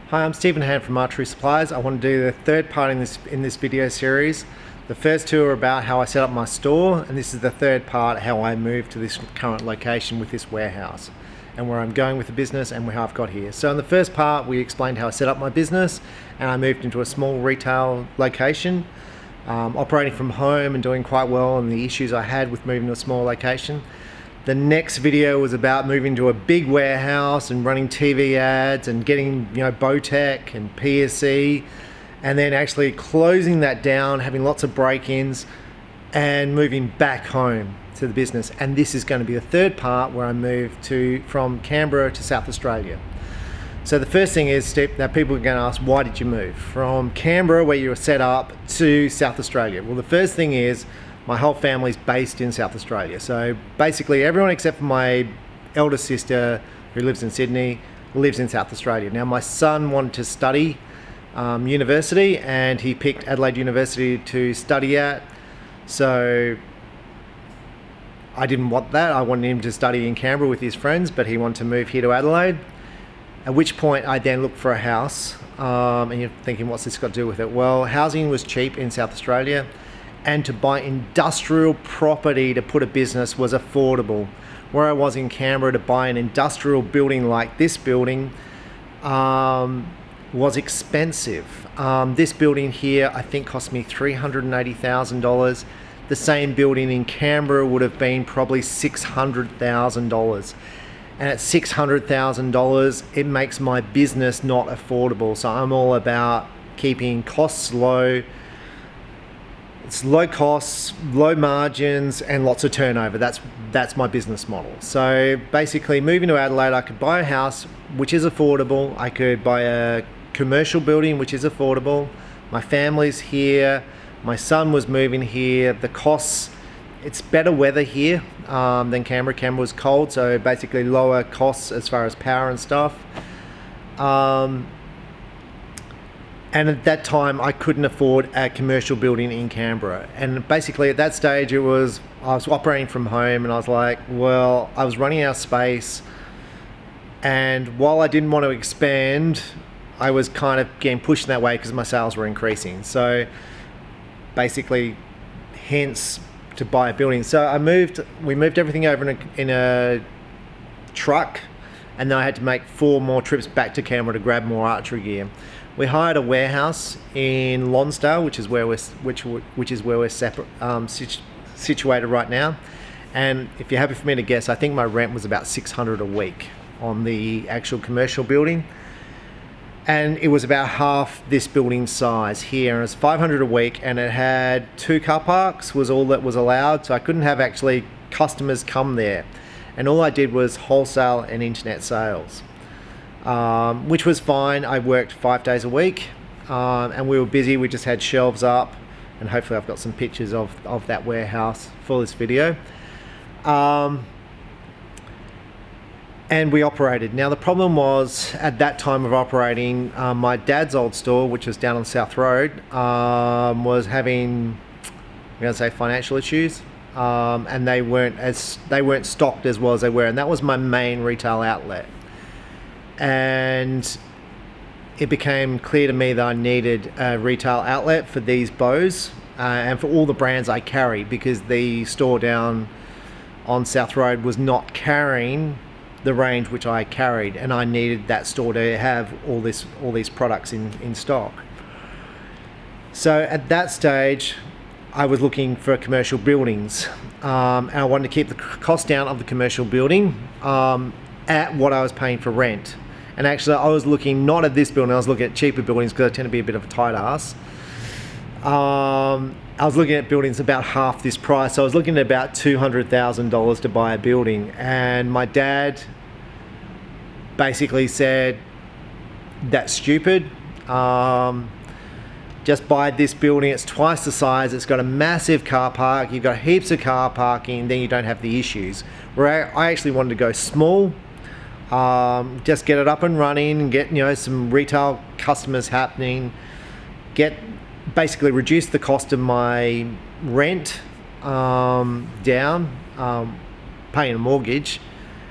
Hi, I'm Stephen Hand from Archery Supplies. I want to do the third part in this video series. The first two are about how I set up my store, and this is the third part, how I moved to this current location with this warehouse and where I'm going with the business and how I've got here. So in the first part, we explained how I set up my business and I moved into a small retail location, operating from home and doing quite well, and the issues I had with moving to a small location. The next video was about moving to a big warehouse and running TV ads and getting, Botec and PSC, and then actually closing that down, having lots of break-ins and moving back home to the business. And this is going to be the third part where I moved from Canberra to South Australia. So the first thing is, that people are going to ask, why did you move from Canberra, where you were set up, to South Australia? Well, the first thing is, my whole family's based in South Australia. So basically everyone except for my eldest sister, who lives in Sydney, lives in South Australia. Now my son wanted to study university, and he picked Adelaide University to study at. So I didn't want that. I wanted him to study in Canberra with his friends, but he wanted to move here to Adelaide. At which point I then looked for a house, and you're thinking, what's this got to do with it? Well, housing was cheap in South Australia, and to buy industrial property to put a business was affordable. Where I was in Canberra, to buy an industrial building like this building was expensive. This building here, I think, cost me $380,000. The same building in Canberra would have been probably $600,000. And at $600,000, it makes my business not affordable. So I'm all about keeping costs low. It's low costs, low margins, and lots of turnover. That's my business model. So basically, moving to Adelaide, I could buy a house which is affordable. I could buy a commercial building which is affordable. My family's here. My son was moving here. The costs, it's better weather here than Canberra. Canberra was cold, so basically lower costs as far as power and stuff. And at that time, I couldn't afford a commercial building in Canberra. And basically at that stage, I was operating from home, and I was like, well, I was running out of space. And while I didn't want to expand, I was kind of getting pushed that way because my sales were increasing. So basically, hence to buy a building. So we moved everything over in a truck, and then I had to make 4 more trips back to Canberra to grab more archery gear. We hired a warehouse in Lonsdale, which is where we're situated right now. And if you're happy for me to guess, I think my rent was about $600 a week on the actual commercial building. And it was about half this building size here. It was $500 a week, and it had 2 car parks was all that was allowed. So I couldn't have actually customers come there. And all I did was wholesale and internet sales. Which was fine. I worked 5 days a week, and we were busy. We just had shelves up, and hopefully I've got some pictures of that warehouse for this video. And we operated. Now the problem was, at that time of operating, my dad's old store, which was down on South Road, was having, I'm going to say, financial issues, and they weren't stocked as well as they were, and that was my main retail outlet. And it became clear to me that I needed a retail outlet for these bows and for all the brands I carry, because the store down on South Road was not carrying the range which I carried, and I needed that store to have all these products in stock. So at that stage, I was looking for commercial buildings, and I wanted to keep the cost down of the commercial building at what I was paying for rent. And actually, I was looking not at this building, I was looking at cheaper buildings because I tend to be a bit of a tight ass. I was looking at buildings about half this price. So I was looking at about $200,000 to buy a building. And my dad basically said, that's stupid. Just buy this building, it's twice the size, it's got a massive car park, you've got heaps of car parking, then you don't have the issues. Where I actually wanted to go small, just get it up and running, and get some retail customers happening, basically reduce the cost of my rent down, paying a mortgage,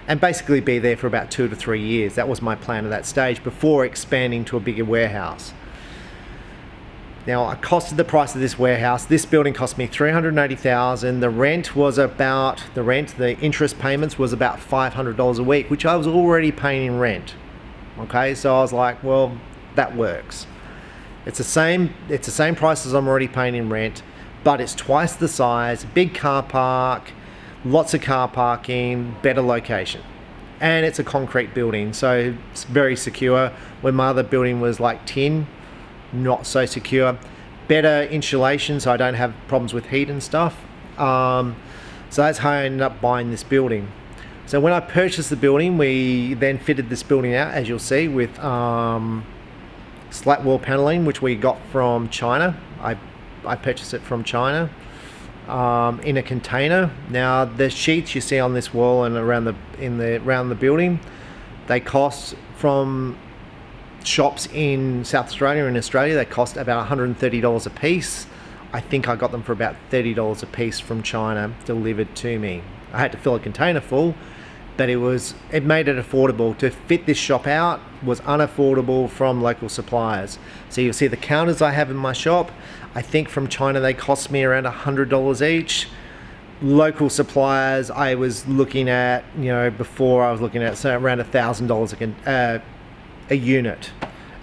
and basically be there for about 2 to 3 years. That was my plan at that stage before expanding to a bigger warehouse. Now, I costed the price of this warehouse. This building cost me $380,000. The interest payments was about $500 a week, which I was already paying in rent. Okay, so I was like, well, that works. It's the same price as I'm already paying in rent, but it's twice the size, big car park, lots of car parking, better location. And it's a concrete building, so it's very secure. When my other building was like tin, not so secure. Better insulation, so I don't have problems with heat and stuff. So that's how I ended up buying this building. So when I purchased the building, we then fitted this building out, as you'll see, with slat wall paneling, which we got from China. I purchased it from China in a container. Now the sheets you see on this wall and around the building, they cost from shops in South Australia and Australia, they cost about $130 a piece. I think I got them for about $30 a piece from China delivered to me. I had to fill a container full, but it made it affordable. To fit this shop out was unaffordable from local suppliers. So you'll see the counters I have in my shop, I think from China they cost me around $100 each. Local suppliers I was looking at, before I was looking at around $1,000 a unit.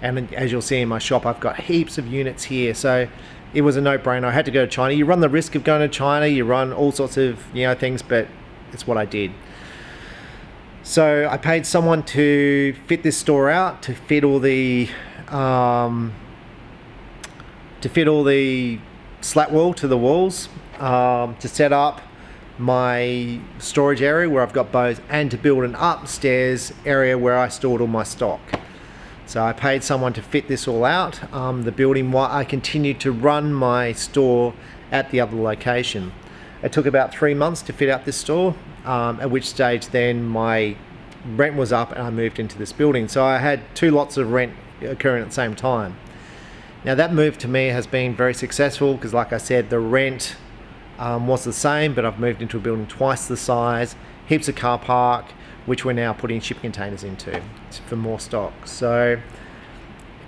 And as you'll see in my shop, I've got heaps of units here, so it was a no-brainer. I had to go to China. You run the risk of going to China, you run all sorts of things, but it's what I did. So I paid someone to fit this store out, to fit all the slat wall to the walls, to set up my storage area where I've got bows, and to build an upstairs area where I stored all my stock. So I paid someone to fit this all out, the building, while I continued to run my store at the other location. It took about 3 months to fit out this store, at which stage then my rent was up and I moved into this building. So I had 2 lots of rent occurring at the same time. Now that move to me has been very successful because, like I said, the rent was the same, but I've moved into a building twice the size, heaps of car park, which we're now putting shipping containers into for more stock. So it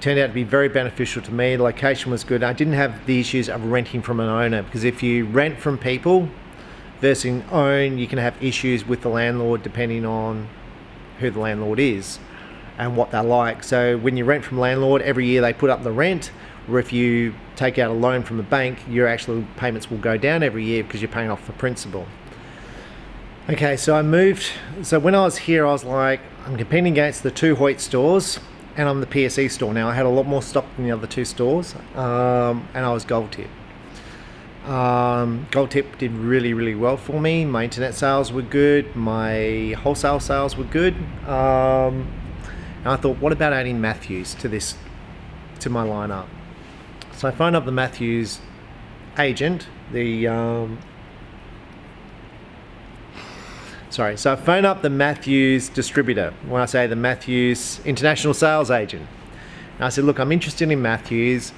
turned out to be very beneficial to me. The location was good. I didn't have the issues of renting from an owner, because if you rent from people versus own, you can have issues with the landlord depending on who the landlord is and what they're like. So when you rent from landlord, every year they put up the rent, or if you take out a loan from the bank, your actual payments will go down every year because you're paying off the principal. Okay, so I moved. So when I was here, I was like, I'm competing against the 2 Hoyt stores, and I'm the PSE store now. I had a lot more stock than the other 2 stores, and I was Gold Tip. Gold Tip did really, really well for me. My internet sales were good. My wholesale sales were good. And I thought, what about adding Mathews to my lineup? So I phoned up the Mathews agent, So I phoned up the Mathews distributor. When I say the Mathews international sales agent, and I said, look, I'm interested in Mathews.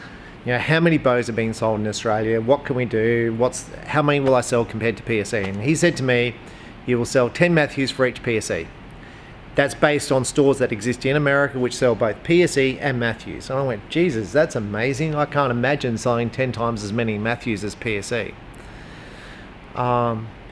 How many bows are being sold in Australia? What can we do? How many will I sell compared to PSE? And he said to me, you will sell 10 Mathews for each PSE. That's based on stores that exist in America which sell both PSE and Mathews. And I went, Jesus, that's amazing. I can't imagine selling 10 times as many Mathews as PSE.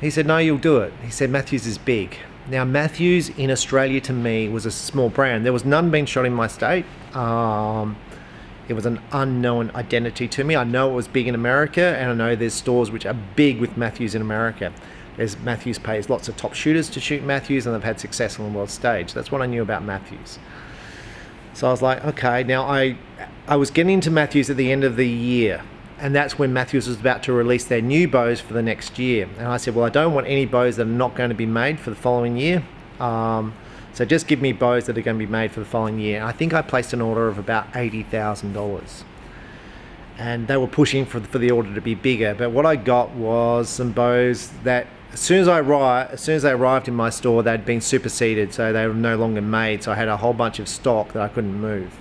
He said, no, you'll do it. He said, Mathews is big. Now, Mathews in Australia to me was a small brand. There was none being shot in my state. It was an unknown identity to me. I know it was big in America, and I know there's stores which are big with Mathews in America. Mathews pays lots of top shooters to shoot Mathews, and they've had success on the world stage. That's what I knew about Mathews. So I was like, okay, now I was getting into Mathews at the end of the year, and that's when Mathews was about to release their new bows for the next year. And I said, well, I don't want any bows that are not going to be made for the following year. So just give me bows that are going to be made for the following year. And I think I placed an order of about $80,000. And they were pushing for the order to be bigger. But what I got was some bows that, as soon as they arrived in my store, they'd been superseded, so they were no longer made. So I had a whole bunch of stock that I couldn't move.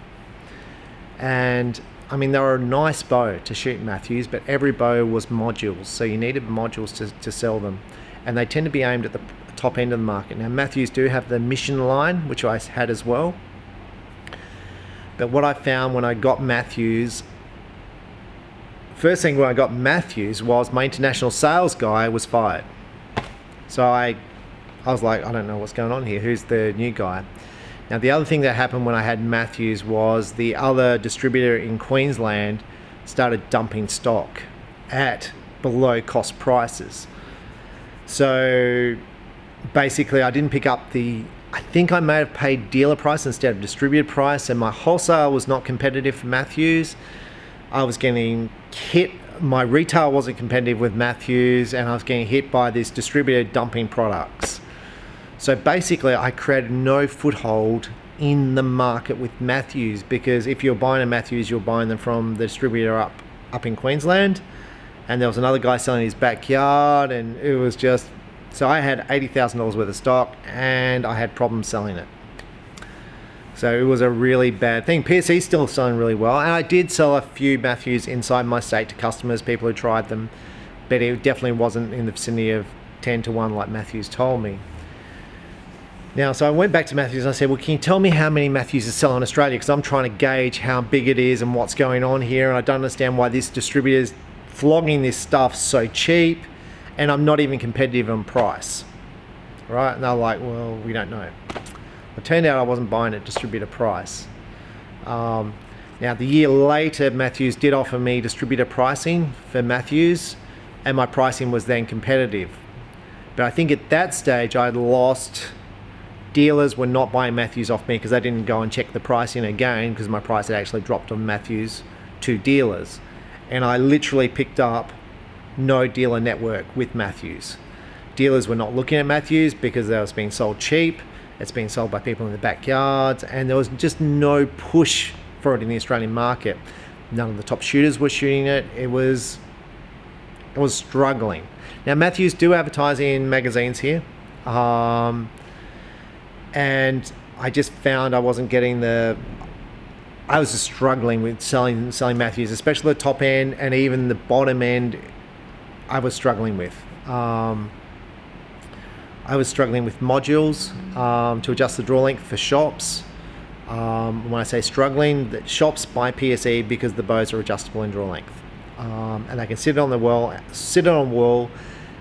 And I mean, they were a nice bow to shoot Mathews, but every bow was modules, so you needed modules to sell them. And they tend to be aimed at the top end of the market. Now Mathews do have the Mission line, which I had as well. But what I found when I got Mathews, first thing when I got Mathews was my international sales guy was fired. So I was like, I don't know what's going on here. Who's the new guy? Now the other thing that happened when I had Mathews was the other distributor in Queensland started dumping stock at below cost prices. So basically I didn't pick up I think I may have paid dealer price instead of distributor price, and my wholesale was not competitive for Mathews. I was getting hit, my retail wasn't competitive with Mathews, and I was getting hit by this distributor dumping products. So basically I created no foothold in the market with Mathews, because if you're buying a Mathews, you're buying them from the distributor up in Queensland, and there was another guy selling his backyard, and it was just, so I had $80,000 worth of stock and I had problems selling it. So it was a really bad thing. PSE still selling really well, and I did sell a few Mathews inside my state to customers, people who tried them, but it definitely wasn't in the vicinity of 10 to 1 like Mathews told me. Now, so I went back to Mathews and I said, well, can you tell me how many Mathews is selling in Australia? Because I'm trying to gauge how big it is and what's going on here, and I don't understand why this distributor's flogging this stuff so cheap, and I'm not even competitive on price, right? And they're like, well, we don't know. It turned out I wasn't buying at distributor price. Now, the year later, Mathews did offer me distributor pricing for Mathews, and my pricing was then competitive. But I think at that stage, I'd lost. Dealers were not buying Mathews off me because they didn't go and check the pricing again, because my price had actually dropped on Mathews to dealers. And I literally picked up no dealer network with Mathews. Dealers were not looking at Mathews because they was being sold cheap. It's being sold by people in the backyards, and there was just no push for it in the Australian market. None of the top shooters were shooting it. It was struggling. Now Mathews do advertise in magazines here, and I just found I wasn't getting I was just struggling with selling Mathews, especially the top end, and even the bottom end I was struggling with. I was struggling with modules to adjust the draw length for shops. When I say struggling, that shops buy PSE because the bows are adjustable in draw length, and they can sit it on the wall.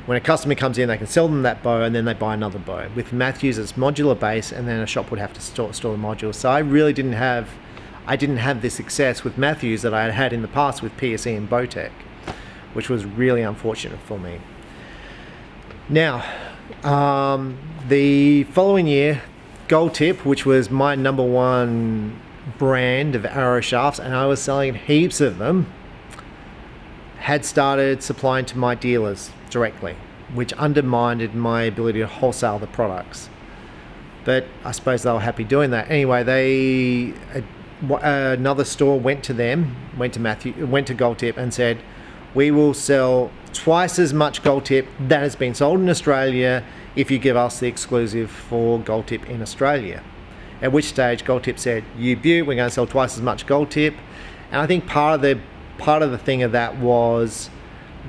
When a customer comes in, they can sell them that bow, and then they buy another bow. With Mathews, it's modular base, and then a shop would have to store the modules. So I really didn't have the success with Mathews that I had had in the past with PSE and Bowtech, which was really unfortunate for me. Now, the following year, Gold Tip, which was my number one brand of arrow shafts, and I was selling heaps of them, had started supplying to my dealers directly, which undermined my ability to wholesale the products. But I suppose they were happy doing that. Anyway, another store went to Gold Tip and said, we will sell twice as much Gold Tip that has been sold in Australia if you give us the exclusive for Gold Tip in Australia. At which stage Gold Tip said, you beaut, we're going to sell twice as much Gold Tip. And I think part of the thing of that was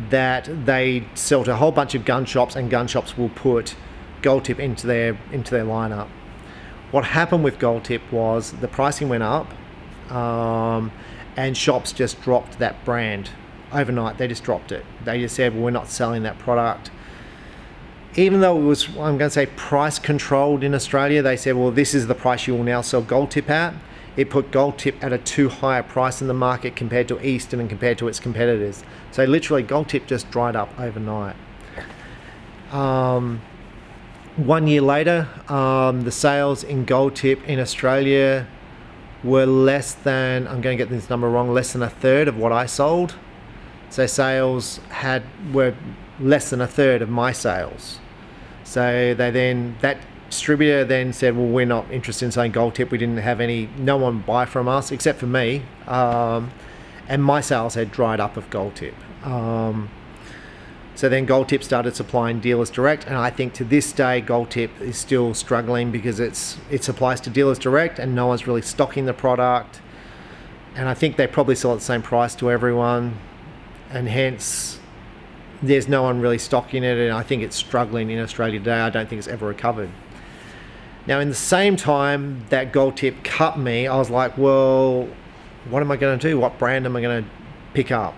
that they sell to a whole bunch of gun shops, and gun shops will put Gold Tip into their lineup. What happened with Gold Tip was the pricing went up, and shops just dropped that brand overnight. They just dropped it. They just said, well, we're not selling that product. Even though it was, I'm going to say, price controlled in Australia, they said, well, this is the price you will now sell Gold Tip at. It put Gold Tip at a too high a price in the market compared to Eastern and compared to its competitors. So literally Gold Tip just dried up overnight. 1 year later, the sales in Gold Tip in Australia were less than, I'm going to get this number wrong, less than a third of what I sold. So sales were less than a third of my sales. So that distributor then said, well, we're not interested in selling Gold Tip. We didn't have no one buy from us except for me. And my sales had dried up of Gold Tip. So then Gold Tip started supplying dealers direct, and I think to this day Gold Tip is still struggling because it supplies to dealers direct and no one's really stocking the product. And I think they probably sell at the same price to everyone, and hence there's no one really stocking it, and I think it's struggling in Australia today. I don't think it's ever recovered. Now, in the same time that gold tip cut me, I was like, well, what am I going to do? What brand am I going to pick up?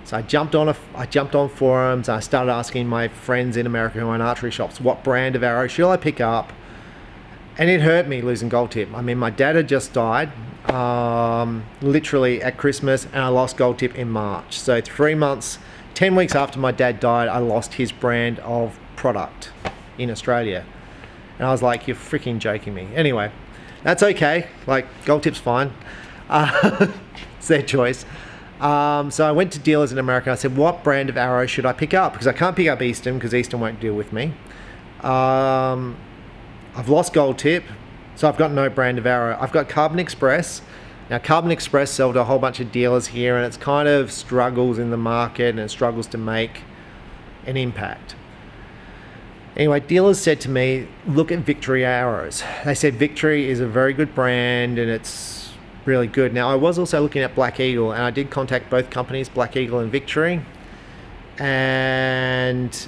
So I jumped on forums, and I started asking my friends in America who own archery shops, what brand of arrow should I pick up? And it hurt me losing gold tip. I mean, my dad had just died, literally at Christmas, and I lost gold tip in March. So 3 months, 10 weeks after my dad died, I lost his brand of product in Australia. And I was like, you're freaking joking me. Anyway, that's okay. Like, gold tip's fine. It's their choice. So I went to dealers in America. I said, what brand of arrow should I pick up? Because I can't pick up Easton, because Easton won't deal with me. I've lost gold tip, so I've got no brand of arrow. I've got Carbon Express. Now, Carbon Express sells to a whole bunch of dealers here, and it's kind of struggles in the market, and it struggles to make an impact. Anyway, dealers said to me, look at Victory arrows. They said Victory is a very good brand, and it's really good. Now, I was also looking at Black Eagle, and I did contact both companies, Black Eagle and Victory, and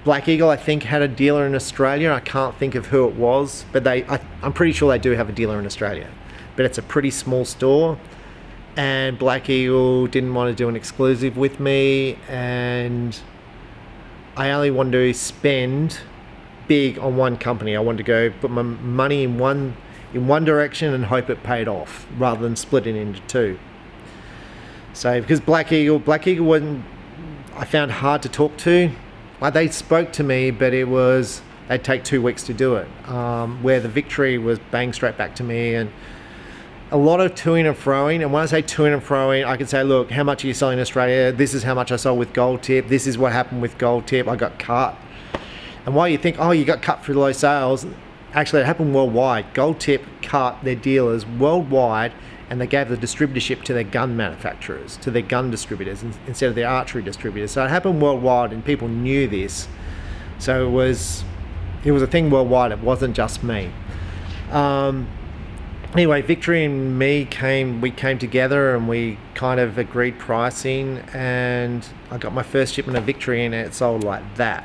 Black Eagle, I think, had a dealer in Australia. I can't think of who it was, but I'm pretty sure they do have a dealer in Australia, but it's a pretty small store. And Black Eagle didn't want to do an exclusive with me, and I only wanted to spend big on one company. I wanted to go put my money in one direction and hope it paid off, rather than splitting it into two. So because Black Eagle wasn't, I found hard to talk to. Like, they spoke to me, but they'd take 2 weeks to do it. Where the Victory was bang straight back to me, and a lot of toing and froing. And when I say toing and froing, I can say, look, how much are you selling in Australia? This is how much I sold with gold tip. This is what happened with gold tip. I got cut. And while you think, oh, you got cut for low sales, actually it happened worldwide. Gold tip cut their dealers worldwide, and they gave the distributorship to their gun manufacturers, to their gun distributors, instead of their archery distributors. So it happened worldwide, and people knew this. So it was a thing worldwide. It wasn't just me. Anyway, Victory and me came together, and we kind of agreed pricing, and I got my first shipment of Victory, and it sold like that.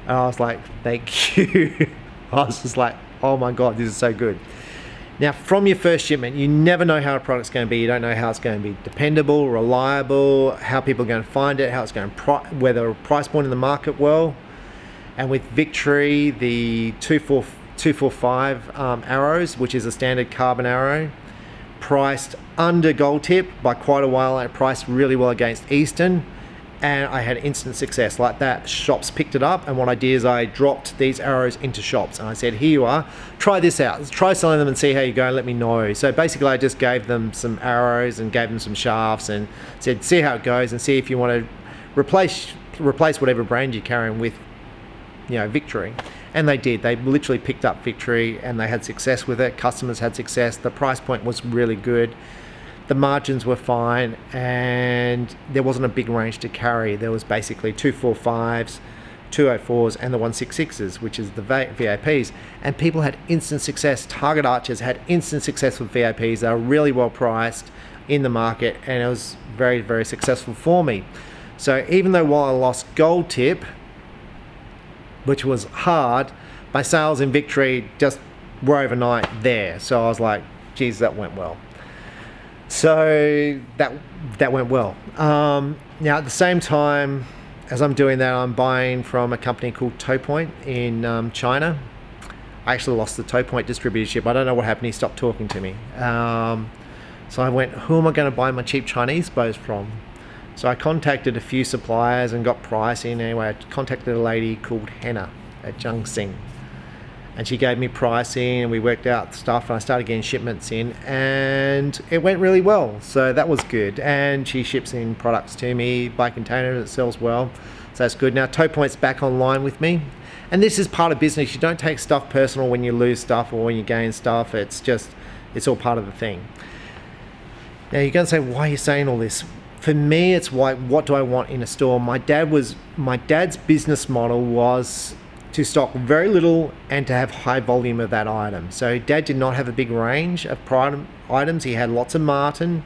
And I was like, thank you. I was just like, oh my God, this is so good. Now, from your first shipment, you never know how a product's going to be. You don't know how it's going to be dependable, reliable, how people are going to find it, how it's going to whether a price point in the market well. And with Victory, the 245 arrows, which is a standard carbon arrow, priced under gold tip by quite a while, and it priced really well against Easton, and I had instant success like that. Shops picked it up, and what I did is I dropped these arrows into shops, and I said, here you are, try this out, try selling them and see how you go, and let me know. So basically I just gave them some arrows and gave them some shafts and said, see how it goes, and see if you want to replace whatever brand you're carrying with, Victory. And they did. They literally picked up Victory, and they had success with it. Customers had success. The price point was really good. The margins were fine, and there wasn't a big range to carry. There was basically 245s, 204s, and the 166s, which is the VAPs. And people had instant success. Target archers had instant success with VAPs. They were really well priced in the market, and it was very, very successful for me. So even though while I lost gold tip, which was hard, my sales in Victory just were overnight there. So I was like, geez, that went well. So that went well. Now at the same time as I'm doing that, I'm buying from a company called Toe Point in China. I actually lost the Toe Point distributorship. I don't know what happened. He stopped talking to me. So I went, who am I going to buy my cheap Chinese bows from? So I contacted a few suppliers and got pricing. Anyway, I contacted a lady called Hannah at Zhangxing, and she gave me pricing, and we worked out stuff, and I started getting shipments in, and it went really well. So that was good. And she ships in products to me by container. It sells well, so that's good. Now Toe Point's back online with me, and this is part of business. You don't take stuff personal when you lose stuff or when you gain stuff. It's all part of the thing. Now you're going to say, why are you saying all this? For me, it's like, what do I want in a store? My dad's business model was to stock very little and to have high volume of that item. So Dad did not have a big range of items. He had lots of marten,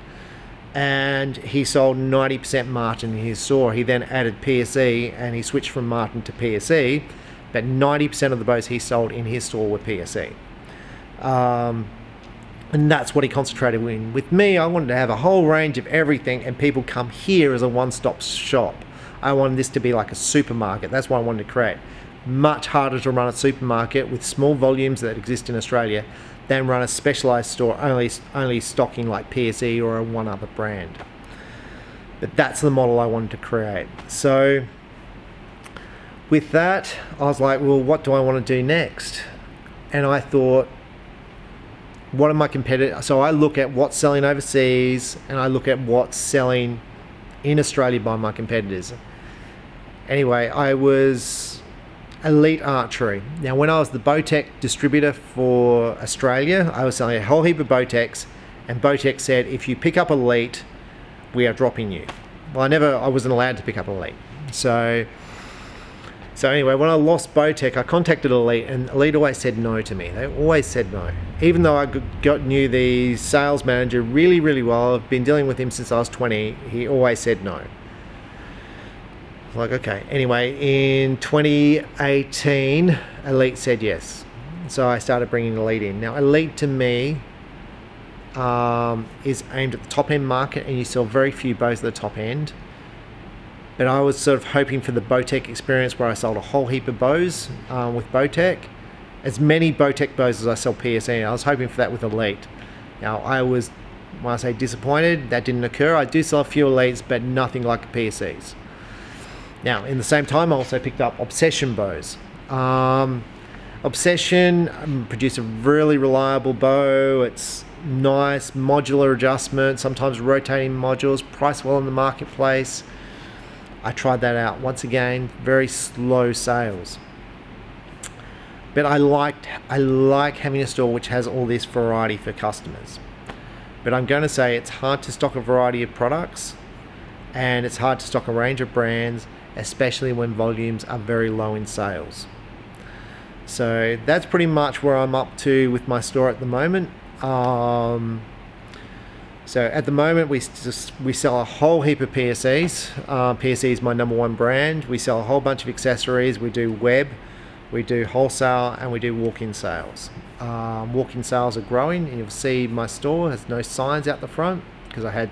and he sold 90% Martin in his store. He then added PSE and he switched from Martin to PSE, but 90% of the bows he sold in his store were PSE. And that's what he concentrated in. With me, I wanted to have a whole range of everything, and people come here as a one-stop shop. I wanted this to be like a supermarket. That's what I wanted to create. Much harder to run a supermarket with small volumes that exist in Australia than run a specialised store only stocking like PSE or one other brand. But that's the model I wanted to create. So with that, I was like, well, what do I want to do next? And I thought, what are my competitors? So I look at what's selling overseas and I look at what's selling in Australia by my competitors. Anyway, I was Elite Archery. Now, when I was the Bowtech distributor for Australia, I was selling a whole heap of Bowtechs, and Bowtech said, if you pick up Elite, we are dropping you. Well, I wasn't allowed to pick up Elite. So anyway, when I lost Bowtech, I contacted Elite, and Elite always said no to me. They always said no. Even though I knew the sales manager really, really well, I've been dealing with him since I was 20, he always said no. Like, okay. Anyway, in 2018, Elite said yes. So I started bringing Elite in. Now, Elite to me is aimed at the top end market, and you sell very few bows at the top end. But I was sort of hoping for the Bowtech experience where I sold a whole heap of bows with Bowtech. As many Bowtech bows as I sell PSE. I was hoping for that with Elite. Now, I was, when I say disappointed, that didn't occur. I do sell a few Elites, but nothing like PSEs. Now, in the same time, I also picked up Obsession bows. Obsession produced a really reliable bow. It's nice, modular adjustment, sometimes rotating modules, priced well in the marketplace. I tried that out. Once again, very slow sales. But I like having a store which has all this variety for customers. But I'm going to say it's hard to stock a variety of products, and it's hard to stock a range of brands, especially when volumes are very low in sales. So that's pretty much where I'm up to with my store at the moment. So at the moment we sell a whole heap of PSEs. PSE is my number one brand. We sell a whole bunch of accessories. We do web, we do wholesale, and we do walk-in sales. Walk-in sales are growing, and you'll see my store has no signs out the front because I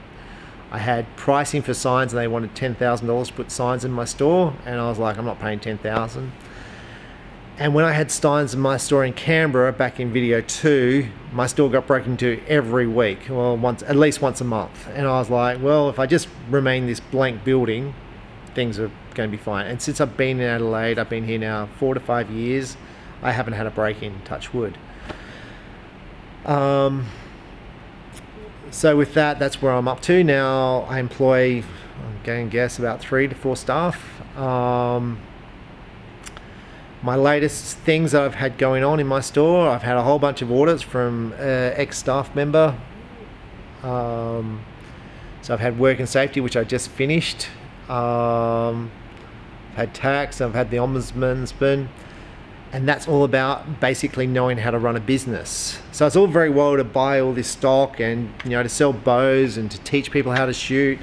had pricing for signs, and they wanted $10,000 to put signs in my store, and I was like, I'm not paying $10,000. And when I had signs in my store in Canberra back in video 2, my store got broken into every week, well, at least once a month. And I was like, well, if I just remain this blank building, things are going to be fine. And since I've been in Adelaide, I've been here now 4 to 5 years, I haven't had a break-in, touch wood. So with that, that's where I'm up to now. I employ, I'm going to guess, about 3 to 4 staff. My latest things that I've had going on in my store, I've had a whole bunch of orders from ex-staff member. So I've had work and safety, which I just finished. I've had tax, I've had the ombudsman's bin. And that's all about basically knowing how to run a business. So it's all very well to buy all this stock and, you know, to sell bows and to teach people how to shoot,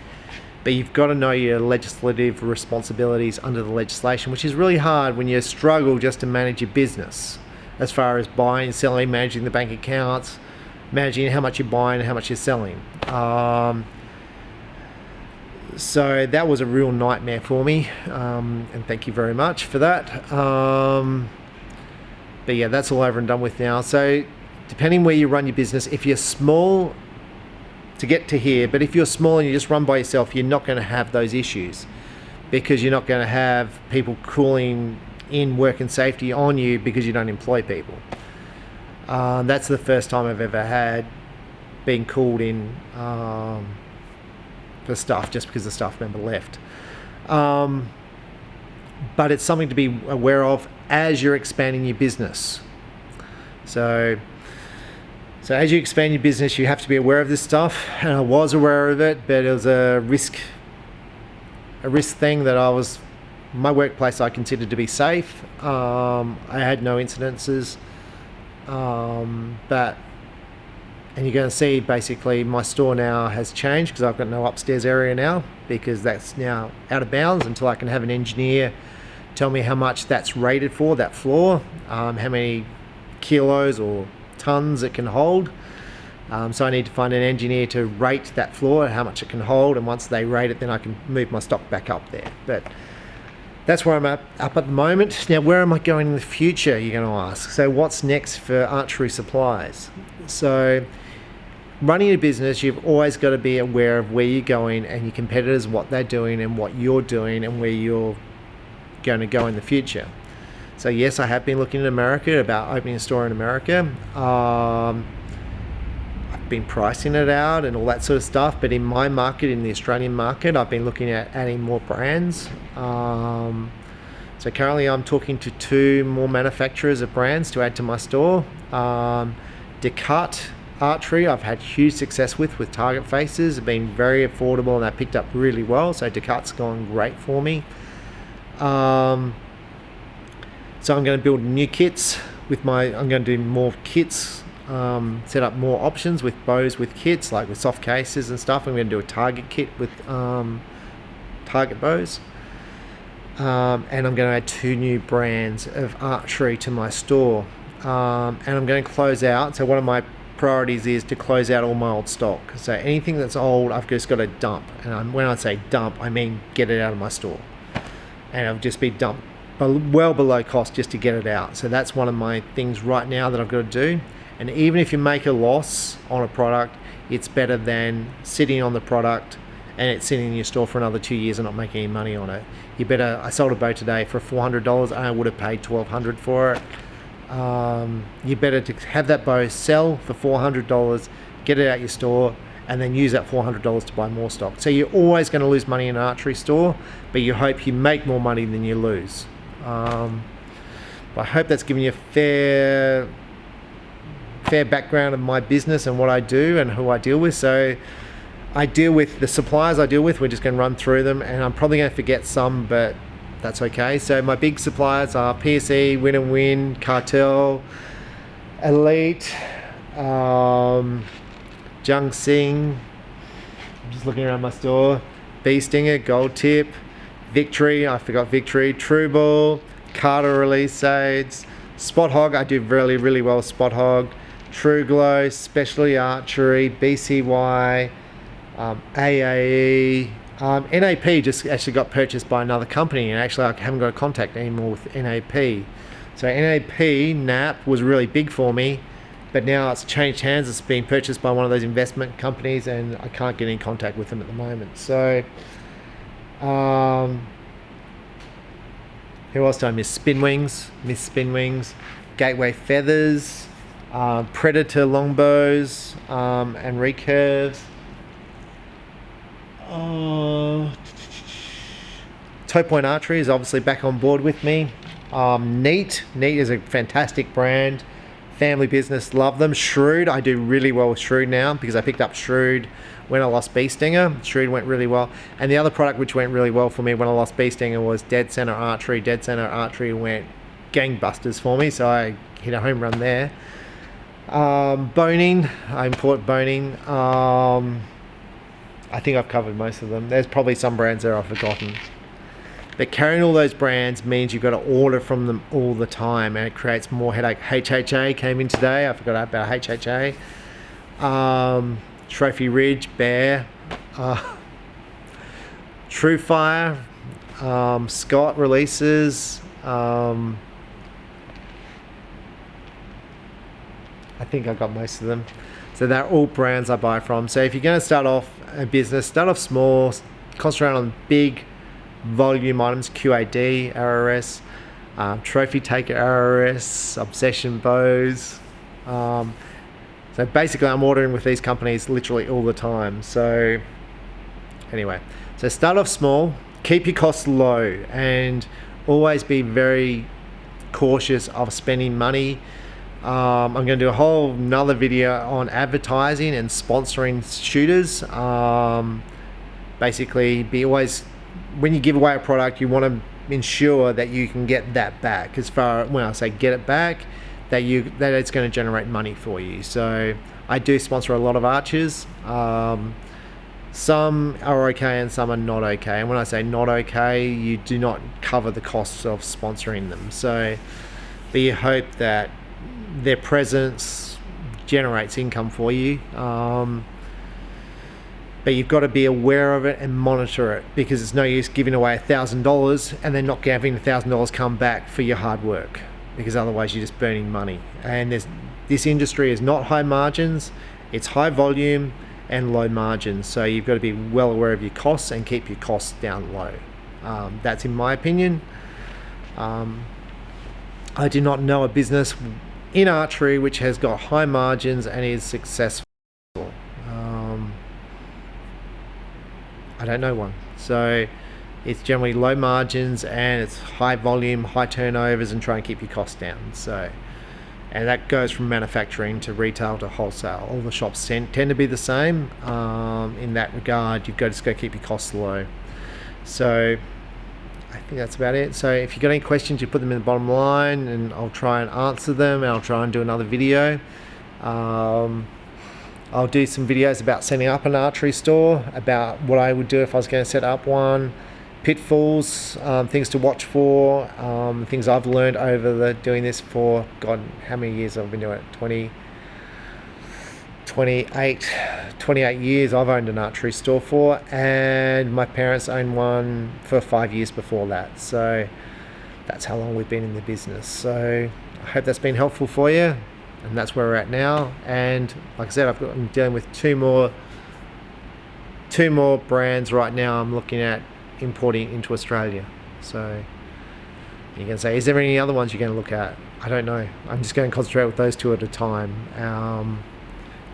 but you've got to know your legislative responsibilities under the legislation, which is really hard when you struggle just to manage your business, as far as buying, selling, managing the bank accounts, managing how much you're buying and how much you're selling. So that was a real nightmare for me, and thank you very much for that. But yeah, that's all over and done with now. So depending where you run your business, if you're small, to get to here, but if you're small and you just run by yourself, you're not going to have those issues, because you're not going to have people calling in work and safety on you because you don't employ people. That's the first time I've ever had being called in for stuff just because the staff member left. But it's something to be aware of as you're expanding your business. So as you expand your business, you have to be aware of this stuff, and I was aware of it, but it was a risk thing that my workplace I considered to be safe. I had no incidences, but And you're going to see basically my store now has changed because I've got no upstairs area now, because that's now out of bounds until I can have an engineer tell me how much that's rated for, that floor, how many kilos or tons it can hold. So I need to find an engineer to rate that floor, how much it can hold, and once they rate it, then I can move my stock back up there. But that's where I'm up at the moment. Now, where am I going in the future, you're going to ask? So what's next for Archery Supplies? So running a business, you've always got to be aware of where you're going and your competitors, what they're doing and what you're doing and where you're going to go in the future. So yes, I have been looking at America, about opening a store in America. I've been pricing it out and all that sort of stuff, but in my market, in the Australian market, I've been looking at adding more brands. So currently I'm talking to 2 more manufacturers of brands to add to my store. Decut Archery, I've had huge success with target faces. Have been very affordable and they picked up really well, so Decut's gone great for me. So I'm going to build new kits with I'm going to do more kits, set up more options with bows with kits, like with soft cases and stuff. I'm going to do a target kit with target bows. And I'm going to add 2 new brands of archery to my store. And I'm going to close out. So one of my priorities is to close out all my old stock. So anything that's old, I've just got to dump. And when I say dump, I mean get it out of my store. And it'll just be dumped well below cost just to get it out. So that's one of my things right now that I've got to do. And even if you make a loss on a product, it's better than sitting on the product and it's sitting in your store for another 2 years and not making any money on it. I sold a bow today for $400 and I would have paid $1,200 for it. You better to have that bow sell for $400, get it out your store, and then use that $400 to buy more stock. So you're always going to lose money in an archery store, but you hope you make more money than you lose. But I hope that's given you a fair background of my business and what I do and who I deal with. So I deal with the suppliers I deal with. We're just going to run through them, and I'm probably going to forget some, but that's okay. So my big suppliers are PSE, Win and Win, Cartel, Elite, Jung Sing, I'm just looking around my store, Bee Stinger, Gold Tip, Victory, I forgot Victory, True Ball, Carter Release Aids, Spot Hog, I do really, really well with Spot Hog, True Glow, Specialty Archery, BCY, AAE, NAP just actually got purchased by another company, and actually I haven't got a contact anymore with NAP. So NAP was really big for me, but now it's changed hands. It's been purchased by one of those investment companies and I can't get in contact with them at the moment. So who else do I miss? Miss Spinwings, Gateway Feathers, Predator Longbows, and recurves. Toe Point Archery is obviously back on board with me. Neat is a fantastic brand, family business, love them. Shrewd, I do really well with Shrewd now because I picked up Shrewd when I lost Bee Stinger. Shrewd went really well, and the other product which went really well for me when I lost Bee Stinger was Dead Center Archery. Dead Center Archery went gangbusters for me, so I hit a home run there. Boning, I import Boning. I think I've covered most of them. There's probably some brands there I've forgotten. But carrying all those brands means you've got to order from them all the time, and it creates more headache. HHA came in today. I forgot about HHA. Trophy Ridge, Bear, True Fire, Scott releases. I think I got most of them. So they're all brands I buy from. So if you're going to start off a business, start off small, concentrate on big volume items, QAD, RRS, Trophy Taker RRS, Obsession Bows. So basically I'm ordering with these companies literally all the time. So anyway, so start off small, keep your costs low, and always be very cautious of spending money. I'm going to do a whole another video on advertising and sponsoring shooters. Basically, be always, when you give away a product, you want to ensure that you can get that back. As far when I say get it back, that it's going to generate money for you. So I do sponsor a lot of archers. Some are okay and some are not okay. And when I say not okay, you do not cover the costs of sponsoring them. So, but you hope that their presence generates income for you. But you've got to be aware of it and monitor it, because it's no use giving away $1,000 and then not having $1,000 come back for your hard work, because otherwise you're just burning money. And this industry is not high margins, it's high volume and low margins. So you've got to be well aware of your costs and keep your costs down low. That's in my opinion. I do not know a business in archery which has got high margins and is successful. I don't know one. So it's generally low margins and it's high volume, high turnovers, and try and keep your costs down. So, and that goes from manufacturing to retail to wholesale. All the shops tend to be the same. In that regard, you've got to just go keep your costs low. So I think that's about it. So if you've got any questions, you put them in the bottom line and I'll try and answer them, and I'll try and do another video. I'll do some videos about setting up an archery store, about what I would do if I was going to set up one, pitfalls, things to watch for, things I've learned over doing this for, God, how many years I've been doing it? 28 years I've owned an archery store for, and my parents owned one for 5 years before that. So that's how long we've been in the business. So I hope that's been helpful for you. And that's where we're at now. And like I said, I'm dealing with two more brands right now I'm looking at importing into Australia. So you can say, is there any other ones you're going to look at? I don't know. I'm just going to concentrate with those two at a time.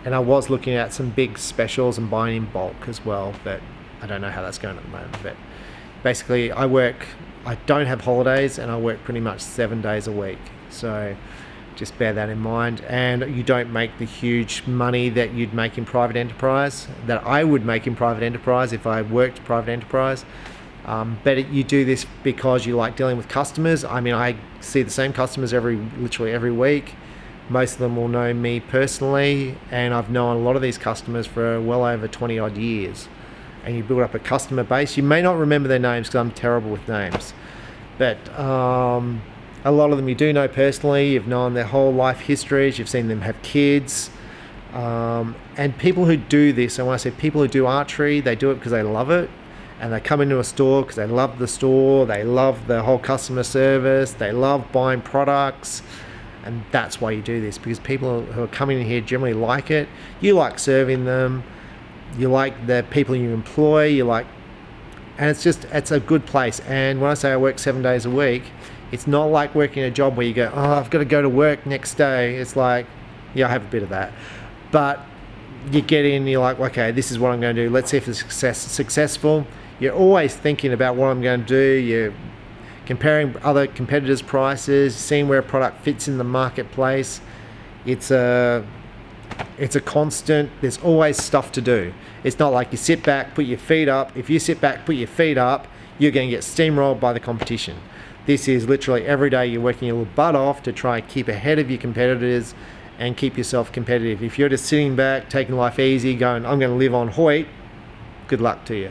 And I was looking at some big specials and buying in bulk as well, but I don't know how that's going at the moment. But basically I don't have holidays, and I work pretty much 7 days a week. So just bear that in mind. And you don't make the huge money that you'd make in private enterprise, that I would make in private enterprise if I worked private enterprise. But you do this because you like dealing with customers. I mean, I see the same customers literally every week. Most of them will know me personally, and I've known a lot of these customers for well over 20 odd years. And you build up a customer base. You may not remember their names because I'm terrible with names, but a lot of them you do know personally. You've known their whole life histories. You've seen them have kids. And people who do this, and when I say people who do archery, they do it because they love it. And they come into a store because they love the store. They love the whole customer service. They love buying products. And that's why you do this, because people who are coming in here generally like it. You like serving them. You like the people you employ. And it's a good place. And when I say I work 7 days a week, it's not like working a job where you go, oh, I've got to go to work next day. It's like, yeah, I have a bit of that. But you get in, you're like, okay, this is what I'm going to do. Let's see if it's successful. You're always thinking about what I'm going to do. You're comparing other competitors' prices, seeing where a product fits in the marketplace. It's a constant. There's always stuff to do. It's not like you sit back, put your feet up. If you sit back, put your feet up, you're going to get steamrolled by the competition. This is literally every day you're working your little butt off to try and keep ahead of your competitors and keep yourself competitive. If you're just sitting back, taking life easy, going, I'm going to live on Hoyt, good luck to you.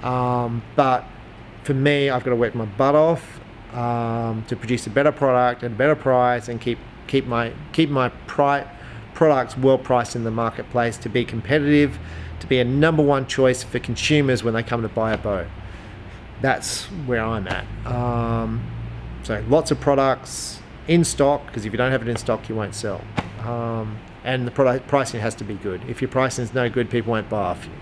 But for me, I've got to work my butt off to produce a better product at a better price, and keep my products well priced in the marketplace, to be competitive, to be a number one choice for consumers when they come to buy a bow. That's where I'm at. So lots of products in stock, because if you don't have it in stock, you won't sell. And the product pricing has to be good. If your pricing is no good, people won't buy off you.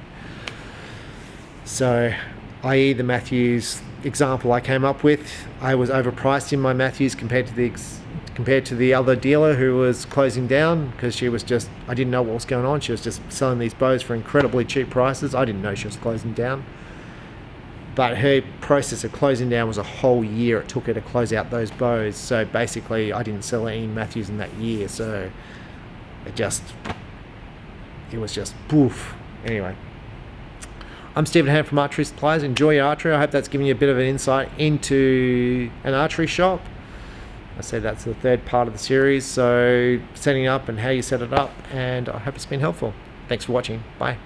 So, i.e. the Mathews example I came up with, I was overpriced in my Mathews compared to the other dealer who was closing down, because I didn't know what was going on. She was just selling these bows for incredibly cheap prices. I didn't know she was closing down. But her process of closing down was a whole year. It took her to close out those bows. So basically, I didn't sell any Mathews in that year. So it was just poof. Anyway, I'm Stephen Ham from Archery Supplies. Enjoy your archery. I hope that's given you a bit of an insight into an archery shop. I said that's the third part of the series, so setting up and how you set it up, and I hope it's been helpful. Thanks for watching. Bye.